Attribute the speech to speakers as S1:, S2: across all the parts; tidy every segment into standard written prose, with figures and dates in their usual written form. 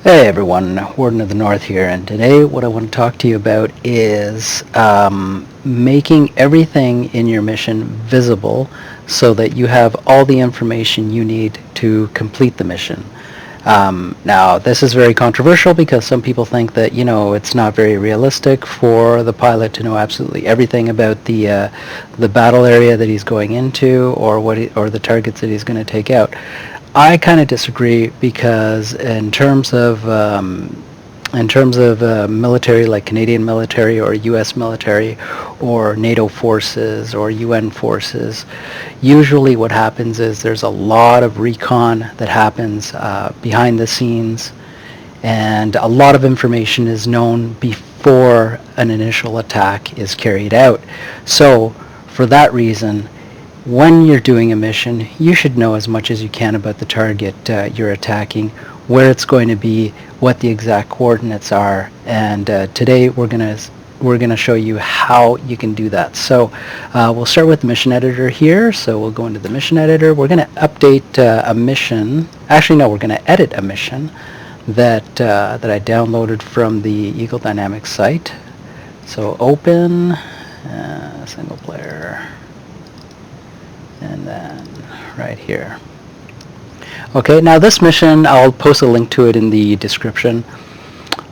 S1: Hey everyone, Warden of the North here, and today what I want to talk to you about is making everything in your mission visible so that you have all the information you need to complete the mission. Now, this is very controversial because some people think that, it's not very realistic for the pilot to know absolutely everything about the battle area that he's going into or or the targets that he's going to take out. I kind of disagree because in terms of military, like Canadian military or U.S. military or NATO forces or UN forces, usually what happens is there's a lot of recon that happens behind the scenes, and a lot of information is known before an initial attack is carried out. So for that reason, when you're doing a mission, you should know as much as you can about the target you're attacking, where it's going to be, what the exact coordinates are, and today we're gonna show you how you can do that. So we'll start with the mission editor here. So we'll go into the mission editor. We're gonna update a mission. Actually, no, we're gonna edit a mission that I downloaded from the Eagle Dynamics site. So open single player. And then right here. Okay, now this mission, I'll post a link to it in the description.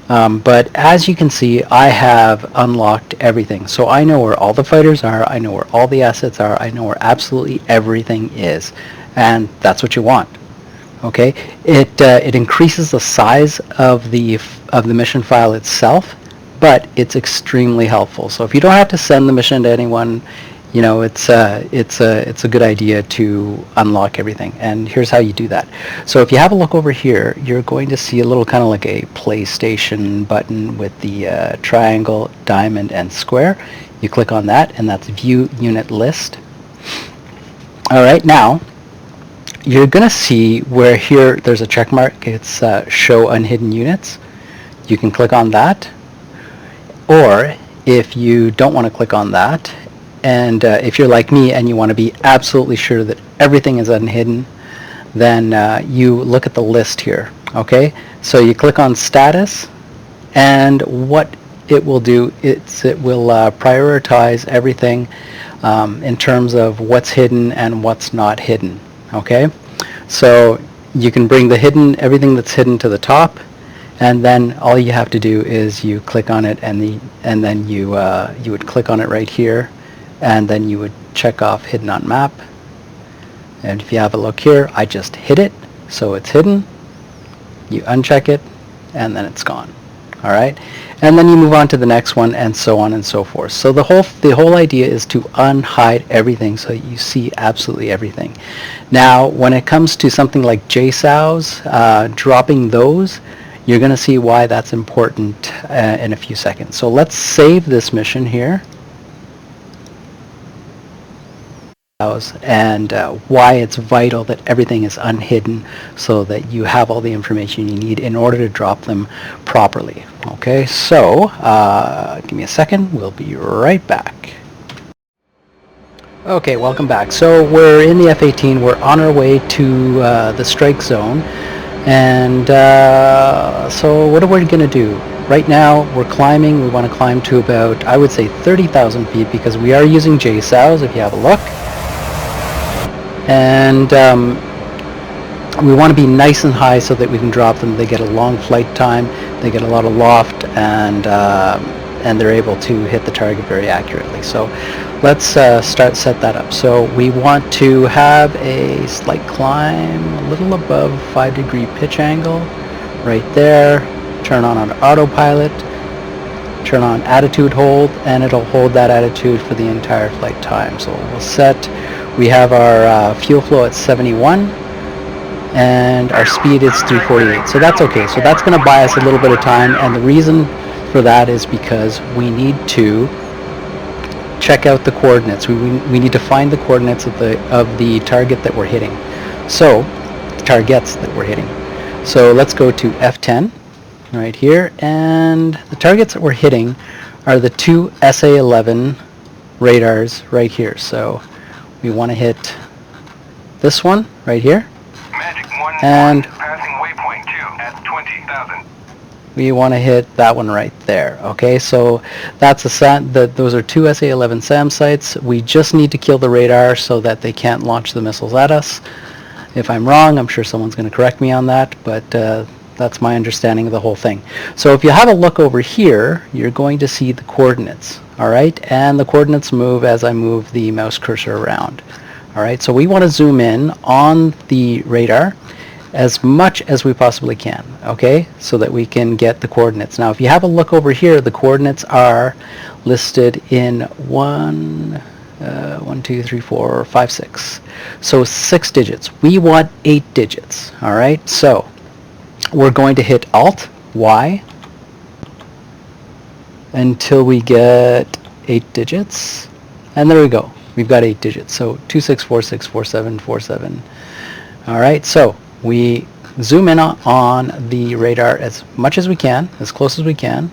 S1: But as you can see, I have unlocked everything. So I know where all the fighters are, I know where all the assets are, I know where absolutely everything is. And that's what you want. Okay, it increases the size of the mission file itself, but it's extremely helpful. So if you don't have to send the mission to anyone, it's a good idea to unlock everything. And here's how you do that. So if you have a look over here, you're going to see a little kind of like a PlayStation button with the triangle, diamond, and square. You click on that, and that's View Unit List. All right, now you're going to see where here there's a check mark. It's Show Unhidden Units. You can click on that. Or if you don't want to click on that, and if you're like me and you want to be absolutely sure that everything is unhidden, then you look at the list here. Okay, so you click on status, and what it will do is it will prioritize everything in terms of what's hidden and what's not hidden. Okay, so you can bring everything that's hidden to the top, and then all you have to do is you click on it, and then you would click on it right here. And then you would check off hidden on map. And if you have a look here, I just hit it, so it's hidden. You uncheck it, and then it's gone. All right, and then you move on to the next one, and so on and so forth. So the whole idea is to unhide everything, so you see absolutely everything. Now, when it comes to something like JSOWs, dropping those, you're going to see why that's important in a few seconds. So let's save this mission here. And why it's vital that everything is unhidden so that you have all the information you need in order to drop them properly. Okay, so give me a second, we'll be right back. Okay, welcome back. So we're in the F-18, we're on our way to the strike zone, and so what are we going to do? Right now we're climbing. We want to climb to about, I would say, 30,000 feet because we are using JSOWs, if you have a look. And we want to be nice and high so that we can drop them. They get a long flight time, they get a lot of loft, and they're able to hit the target very accurately. So let's set that up. So we want to have a slight climb, a little above 5-degree pitch angle, right there. Turn on autopilot, turn on attitude hold, and it'll hold that attitude for the entire flight time. So we'll set. We have our fuel flow at 71, and our speed is 348. So that's okay. So that's going to buy us a little bit of time, and the reason for that is because we need to check out the coordinates. We need to find the coordinates of the target that we're hitting. So targets that we're hitting. So let's go to F10 right here, and the targets that we're hitting are the two SA-11 radars right here. So we want to hit this one right here, and
S2: passing waypoint 2. at 20,000.
S1: We want to hit that one right there. Okay, so that's a those are two SA-11 SAM sites. We just need to kill the radar so that they can't launch the missiles at us. If I'm wrong, I'm sure someone's going to correct me on that, but that's my understanding of the whole thing. So if you have a look over here, you're going to see the coordinates, all right? And the coordinates move as I move the mouse cursor around. All right, so we want to zoom in on the radar as much as we possibly can, okay, so that we can get the coordinates. Now, if you have a look over here, the coordinates are listed in 1, 2, 3, 4, 5, 6. So 6 digits. We want 8 digits, all right? So we're going to hit Alt Y until we get 8 digits, and there we go. We've got 8 digits. So 26464747. All right, so we zoom in on the radar as much as we can, as close as we can.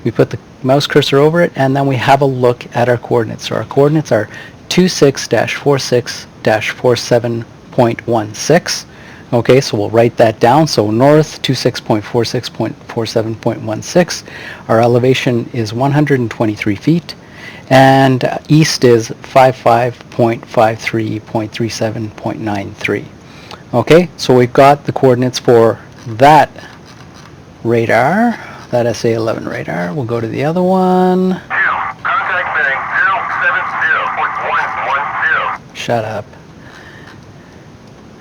S1: We put the mouse cursor over it, and then we have a look at our coordinates. So our coordinates are 26-46-47.16. Okay, so we'll write that down. So north, 26.46.47.16. Our elevation is 123 feet. And east is 55.53.37.93. Okay, so we've got the coordinates for that radar, that SA-11 radar. We'll go to the other one.
S2: Contact bearing 070.110.
S1: Shut up.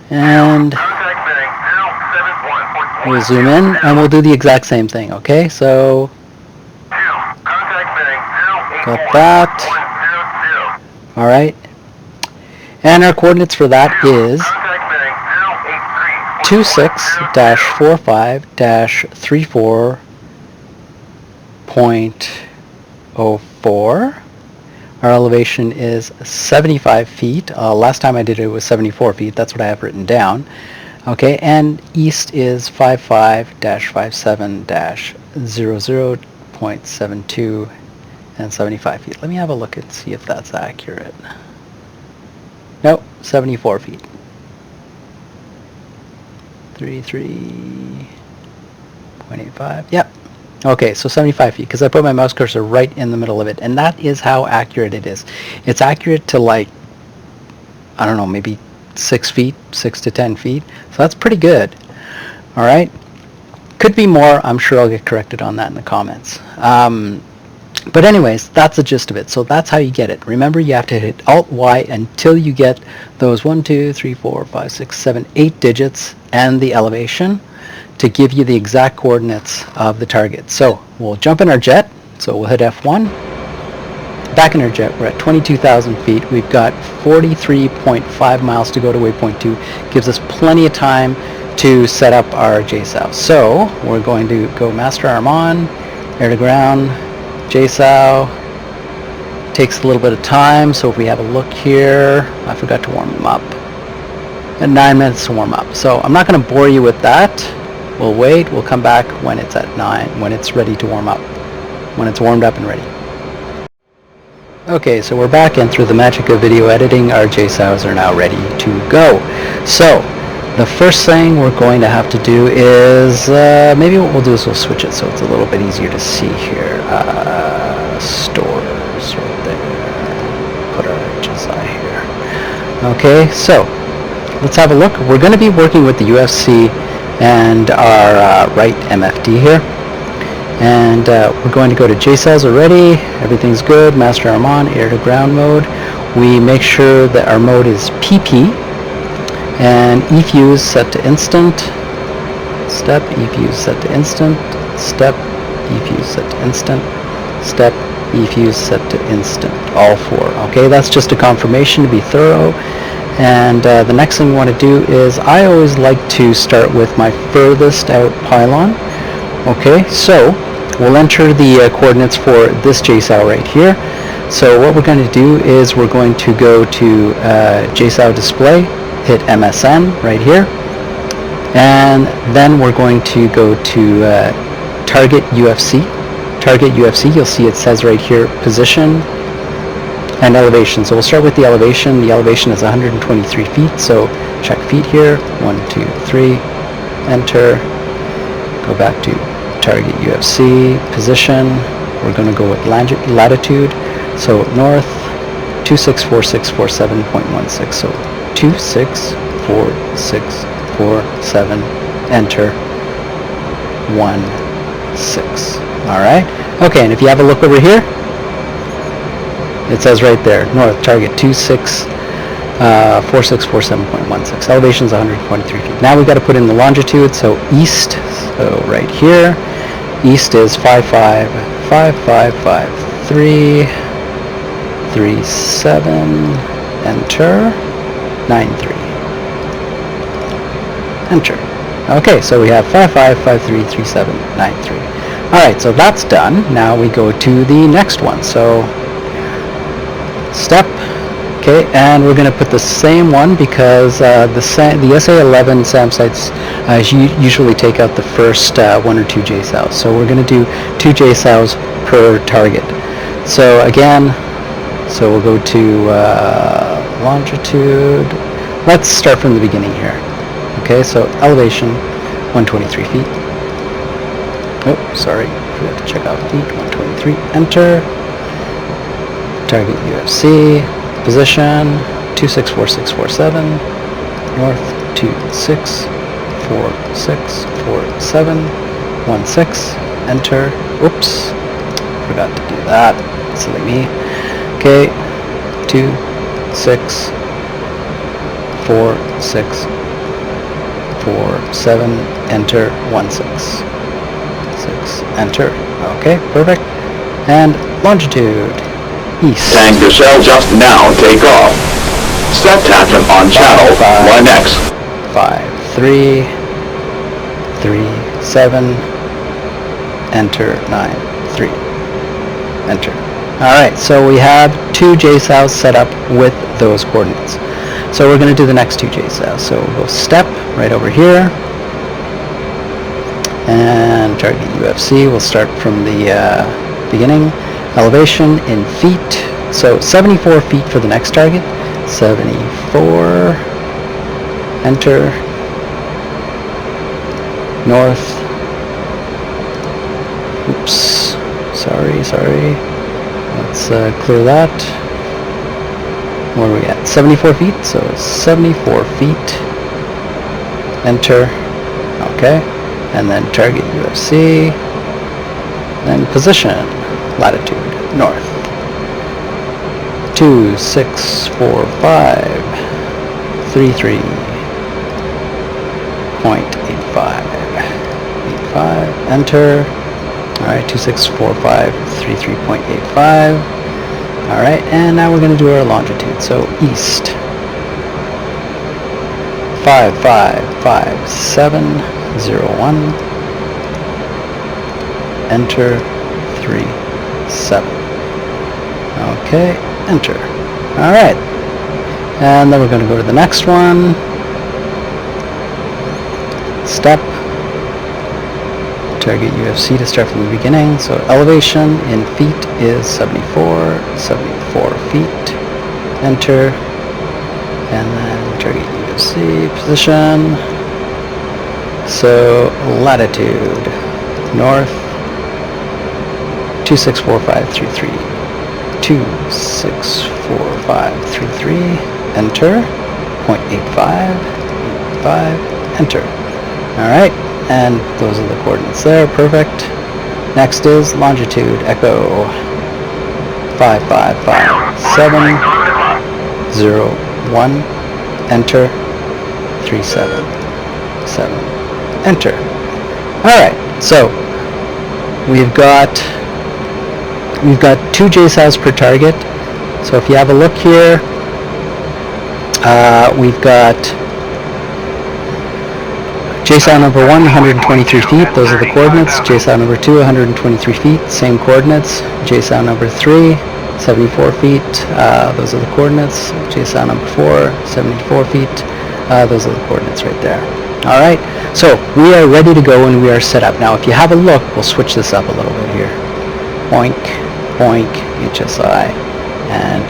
S1: And
S2: Contact bearing 071.110.
S1: we'll zoom in and we'll do the exact same thing, okay? So
S2: Contact bearing 084.100.
S1: got that. All right. And our coordinates for that is
S2: Contact bearing
S1: 26-45-34.04. Our elevation is 75 feet. Last time I did it was 74 feet. That's what I have written down. Okay, and east is 55-57-00.72 and 75 feet. Let me have a look and see if that's accurate. Nope, 74 feet. 33.85. Yep. Okay, so 75 feet, because I put my mouse cursor right in the middle of it, and that is how accurate it is. It's accurate to, like, I don't know, maybe 6 feet, 6 to 10 feet. So that's pretty good. All right. Could be more. I'm sure I'll get corrected on that in the comments. But anyways, that's the gist of it. So that's how you get it. Remember, you have to hit Alt-Y until you get those 1, 2, 3, 4, 5, 6, 7, 8 digits and the elevation to give you the exact coordinates of the target. So we'll jump in our jet. So we'll hit F1. Back in our jet, we're at 22,000 feet. We've got 43.5 miles to go to waypoint 2. Gives us plenty of time to set up our JSOW. So we're going to go master arm on, air to ground, JSOW. Takes a little bit of time, so if we have a look here, I forgot to warm them up. And 9 minutes to warm up. So I'm not going to bore you with that. We'll wait. We'll come back when it's at 9, when it's ready to warm up, when it's warmed up and ready. Okay, so we're back, and through the magic of video editing, our JSOWs are now ready to go. So the first thing we're going to have to do is, maybe what we'll do is we'll switch it so it's a little bit easier to see here. Stores right there. Put our HSI here. Okay, so let's have a look. We're going to be working with the UFC and our right MFD here. And we're going to go to JSOWs already. Everything's good. Master arm on, air to ground mode. We make sure that our mode is PP. And eFuse set to instant. Step, eFuse set to instant. Step, eFuse set to instant. Step, eFuse set to instant. All 4. Okay, that's just a confirmation to be thorough. And the next thing we want to do is, I always like to start with my furthest out pylon. Okay, so we'll enter the coordinates for this JSOW right here. So what we're going to do is we're going to go to JSOW display, hit MSN right here, and then we're going to go to target UFC. Target UFC, you'll see it says right here position and elevation. So we'll start with the elevation. The elevation is 123 feet, so check feet here. 1, 2, 3, enter. Go back to target UFC, position, we're going to go with latitude, so north 264647.16, so 264647, enter, 16. Alright, okay, and if you have a look over here, it says right there, north target 4647.16, elevation is 123 feet. Now we've got to put in the longitude, so east, so right here, east is 55555337, enter, 93, enter. Okay, so we have 55533793. Alright, so that's done. Now we go to the next one. So step, okay, and we're going to put the same one because the SA11 SAM sites usually take out the first one or two JSOWs. So we're going to do 2 JSOWs per target. So again, so we'll go to longitude. Let's start from the beginning here. Okay, so elevation 123 feet. Oh, sorry, forgot to check out feet. 123, enter. Target UFC, position 264647, north 264647, 16, enter. Oops, forgot to do that. Silly me. Okay, 264647, enter, 16, 6, enter. Okay, perfect. And longitude, east.
S3: Tank to shell just now, take off. Step tangent on channel, 1X.
S1: 5337, enter, 93, enter. Alright, so we have 2 JSOWs set up with those coordinates. So we're going to do the next 2 JSOWs. So we'll step right over here, and target UFC, we'll start from the beginning. Elevation in feet, so 74 feet for the next target. 74, enter, north, oops, sorry, let's clear that. What are we at? 74 feet, so 74 feet, enter, okay, and then target UFC, then position, latitude, north, 264533.85, enter. Alright, 264533.85. Alright, and now we're going to do our longitude. So east, 555701, enter, 37. Okay, enter. Alright, and then we're going to go to the next one. Step, target UFC to start from the beginning. So elevation in feet is 74 feet, enter, and then target UFC, position, so latitude, north, 264533, 264533, enter, 0.85, 85, enter. Alright, and those are the coordinates there, perfect. Next is longitude, echo, 555701, enter, 377, enter. Alright, so we've got 2 JSOWs per target. So if you have a look here, we've got JSOW number 1, 123 feet, those are the coordinates. JSOW number 2, 123 feet, same coordinates. JSOW number 3, 74 feet, those are the coordinates. JSOW number 4, 74 feet, those are the coordinates right there. Alright, so we are ready to go and we are set up. Now if you have a look, we'll switch this up a little bit here. Boink, boink, HSI, and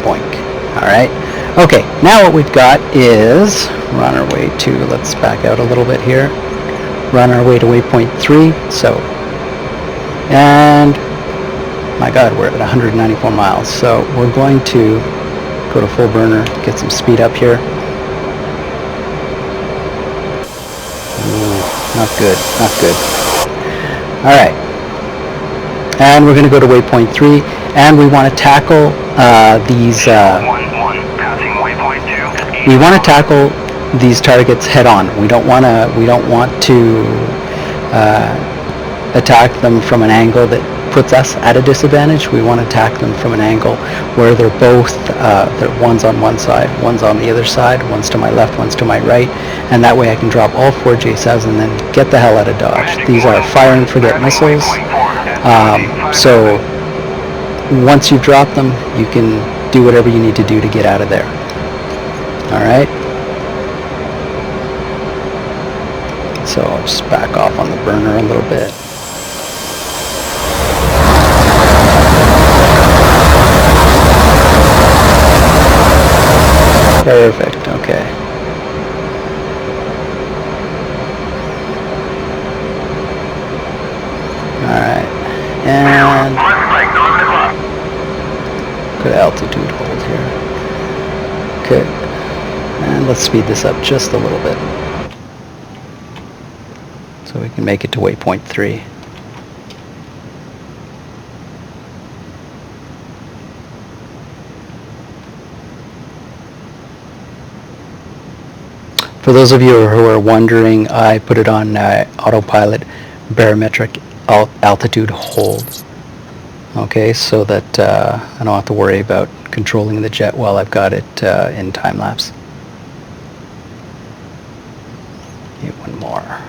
S1: boink. Alright, okay, now what we've got is, we're on our way to, let's back out a little bit here. We're on our way to waypoint 3, so, and my god, we're at 194 miles, so we're going to go to full burner, get some speed up here. Ooh, not good, not good. Alright, and we're going to go to waypoint 3, and we want to tackle we want to tackle these targets head on. We don't want to attack them from an angle that puts us at a disadvantage. We want to attack them from an angle where they're both, one's on one side, one's on the other side, one's to my left, one's to my right, and that way I can drop all 4 JSOWs and then get the hell out of Dodge. These are fire and forget missiles, so once you've dropped them, you can do whatever you need to do to get out of there. Alright? So I'll just back off on the burner a little bit. Perfect, okay. Alright, and good altitude hold here. Okay, and let's speed this up just a little bit so we can make it to waypoint 3. For those of you who are wondering, I put it on autopilot barometric altitude hold. Okay, so that I don't have to worry about controlling the jet while I've got it in time lapse. Get one more.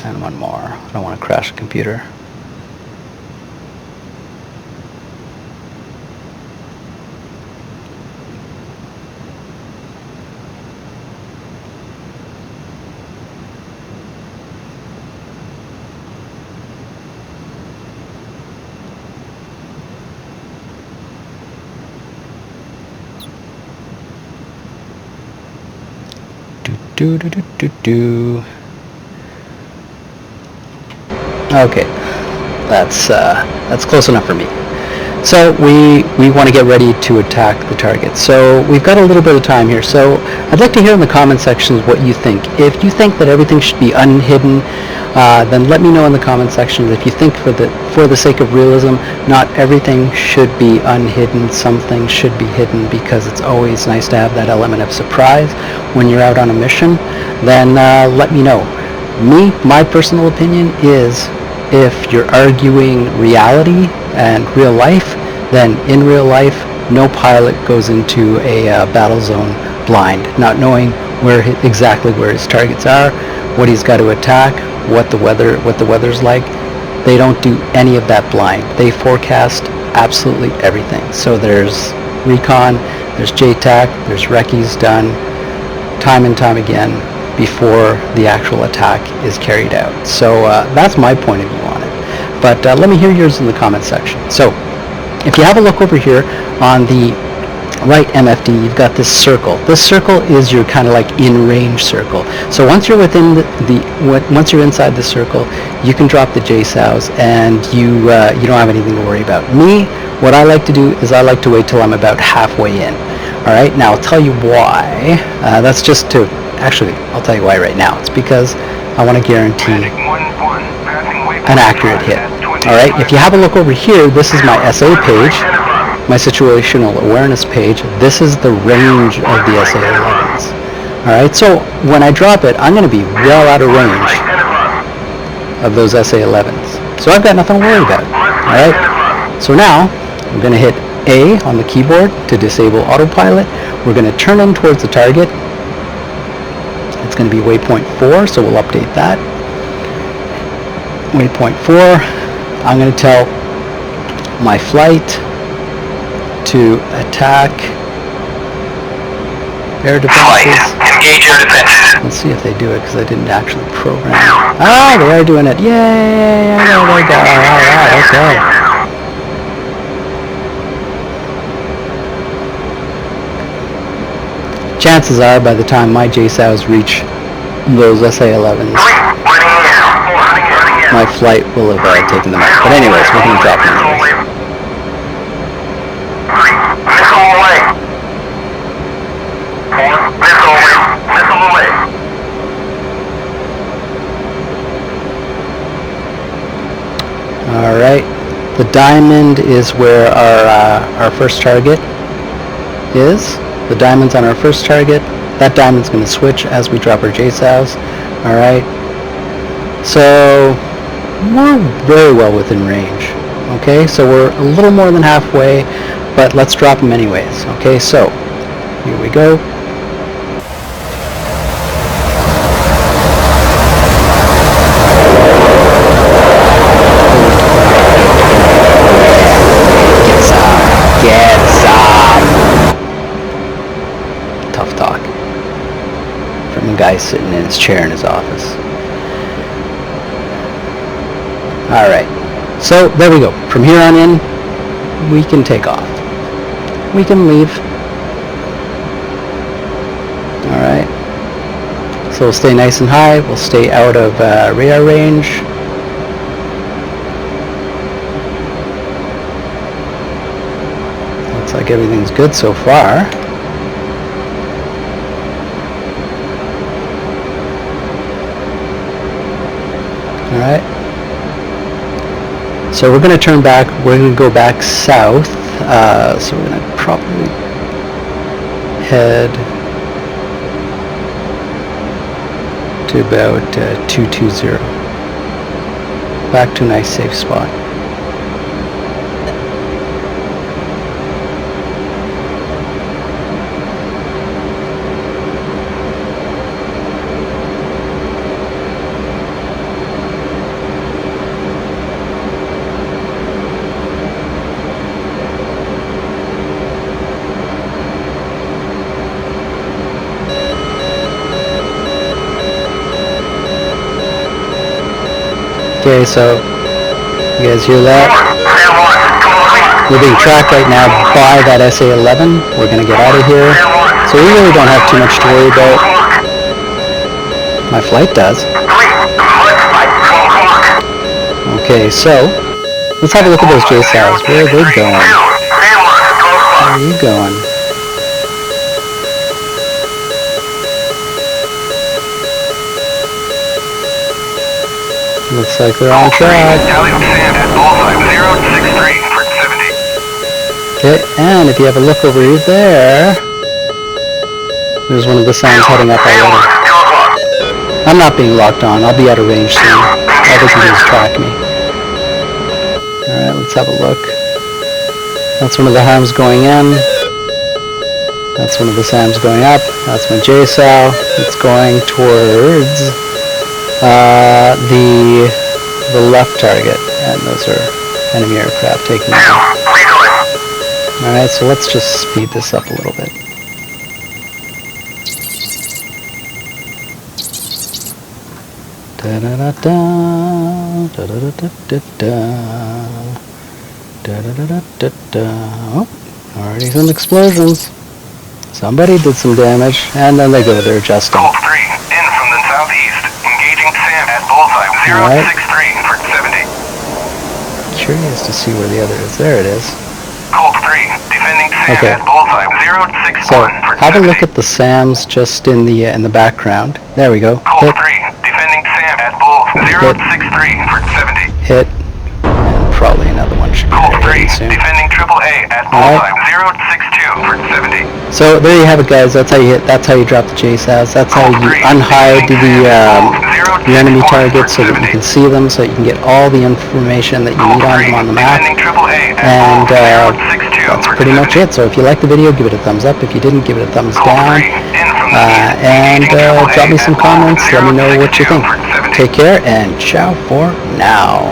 S1: And one more. I don't want to crash the computer. Okay, that's close enough for me. So we want to get ready to attack the target. So we've got a little bit of time here. So I'd like to hear in the comment sections what you think. If you think that everything should be unhidden, then let me know in the comment section. If you think for the sake of realism, not everything should be unhidden. Some things should be hidden because it's always nice to have that element of surprise when you're out on a mission. Then let me know. My personal opinion is if you're arguing reality and real life, then in real life, no pilot goes into a battle zone blind, not knowing exactly where his targets are, what he's got to attack, what the weather's like. They don't do any of that blind. They forecast absolutely everything. So there's recon, there's JTAC, there's recce's done time and time again before the actual attack is carried out. So that's my point of view on it. But let me hear yours in the comment section. So if you have a look over here on the right MFD, you've got this circle. This circle is your kind of like in-range circle. So once you're within once you're inside the circle, you can drop the JSOWs and you don't have anything to worry about. Me, what I like to do is I like to wait till I'm about halfway in. All right, now I'll tell you why. That's just to, actually, I'll tell you why right now. It's because I want to guarantee an accurate hit. All right, if you have a look over here, this is my SA page, my situational awareness page. This is the range of the SA-11s. All right, so when I drop it, I'm going to be well out of range of those SA-11s. So I've got nothing to worry about. All right, so now I'm going to hit A on the keyboard to disable autopilot. We're going to turn in towards the target. It's going to be waypoint 4, so we'll update that. Waypoint 4, I'm going to tell my flight to attack air defenses.
S2: Engage air defenses.
S1: Let's see if they do it, because I didn't actually program it. Ah, they are doing it. Yay! There we go. Alright, okay. Chances are, by the time my JSOWs reach those SA-11s. My flight will have taken them out. But anyways, we're going to drop them anyways.
S2: Missile away. 4, missile away. Missile away.
S1: Alright, the diamond is where our first target is. The diamond's on our first target. That diamond's going to switch as we drop our JSOWs. Alright, so we're very well within range. Okay, so we're a little more than halfway, but let's drop them anyways. Okay, so here we go. Get some. Tough talk from a guy sitting in his chair in his office. Alright, so there we go. From here on in, we can take off. We can leave. Alright, so we'll stay nice and high. We'll stay out of radar range. Looks like everything's good so far. Alright. So we're going to turn back. We're going to go back south. So we're going to probably head to about 220. Back to a nice safe spot. Okay, so you guys hear that? We're being tracked right now by that SA-11. We're going to get out of here. So we really don't have too much to worry about. My flight does. Okay, so let's have a look at those JSOWs. Where are they going? Where are you going? Looks like we're on track. Okay, and if you have a look over there, there's one of the SAMs heading up already. I'm not being locked on. I'll be out of range soon. All they can do is track me. Alright, let's have a look. That's one of the HAMs going in. That's one of the SAMs going up. That's my JSOW. It's going towards the left target, and those are enemy aircraft taking it. Alright, so let's just speed this up a little bit. Da-da-da-da, da-da-da-da-da-da, da-da-da-da-da-da. Oh, already some explosions. Somebody did some damage, and then they go, they're adjusting.
S2: Colt 3, in from the southeast. Engaging SAM at bullseye. 063 for 70.
S1: Curious to see where the other is. There it is.
S2: Colt 3, defending SAM
S1: Okay.
S2: at bullseye. 061
S1: So
S2: for 70.
S1: have a look at the SAMs just in the background. There we go.
S2: Colt
S1: Hit,
S2: 3, defending SAM at bull. 063 for 70.
S1: hit, and probably another one should be
S2: Colt
S1: there
S2: 3,
S1: pretty soon.
S2: defending AAA at bullseye. 062 for 70.
S1: So there you have it, guys. That's how you hit. That's how you drop the JSOWs. That's how you unhide the enemy targets so that you can see them, so you can get all the information that you need on them on the map. And that's pretty much it. So if you liked the video, give it a thumbs up. If you didn't, give it a thumbs down. And drop me some comments. Let me know what you think. Take care, and ciao for now.